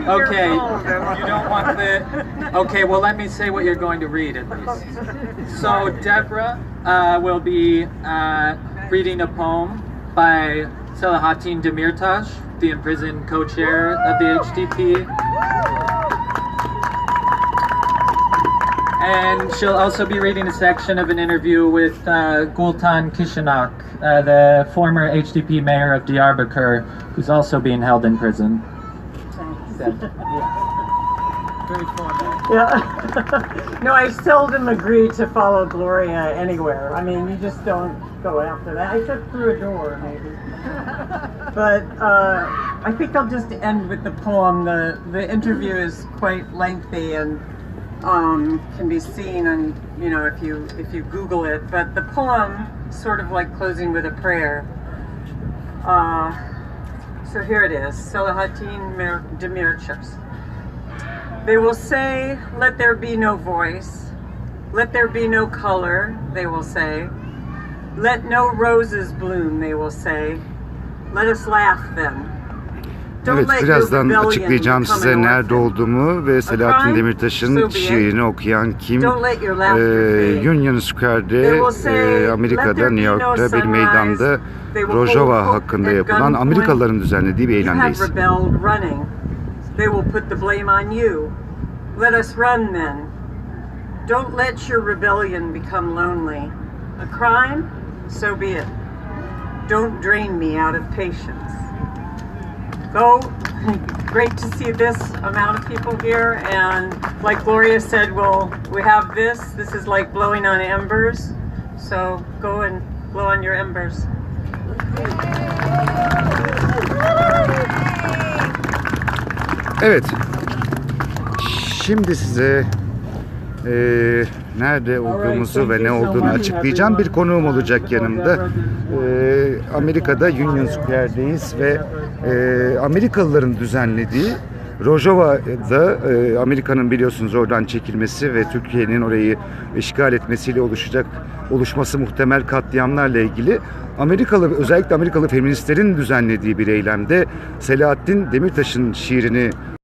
Okay, you don't want the... Okay, well let me say what you're going to read at least. So Debra will be reading a poem by Selahattin Demirtaş, the imprisoned co-chair of the HDP. And she'll also be reading a section of an interview with Gültan Kışanak, the former HDP mayor of Diyarbakır, who's also being held in prison. Very formal. Yeah. No, I seldom agree to follow Gloria anywhere. I mean, you just don't go after that, except through a door, maybe. But I think I'll just end with the poem. The interview is quite lengthy and can be seen on, you know, if you Google it. But the poem, sort of like closing with a prayer. So here it is, Selahattin Demirtaş. They will say, let there be no voice, let there be no color, they will say. Let no roses bloom, they will say. Let us laugh then. Evet, birazdan açıklayacağım size nerede olduğumu ve Selahattin Demirtaş'ın şiirini okuyan kim. Union Square'de, Amerika'da, New York'ta bir meydanda Rojava hakkında yapılan Amerikalıların düzenlediği bir eylemdeyiz. They will put the blame on you. Let us run then. Don't let your rebellion become lonely. A crime? So be it. Don't drain me out of patience. Go. Great to see this amount of people here, and like Gloria said, we have this. This is like blowing on embers. So go and blow on your embers. Evet, şimdi size nerede olduğumuzu ve ne olduğunu açıklayacağım. Bir konuğum olacak yanımda. Amerika'da Union Square'deyiz ve Amerikalıların düzenlediği Rojava'da Amerika'nın biliyorsunuz oradan çekilmesi ve Türkiye'nin orayı işgal etmesiyle oluşması muhtemel katliamlarla ilgili özellikle Amerikalı feministlerin düzenlediği bir eylemde Selahattin Demirtaş'ın şiirini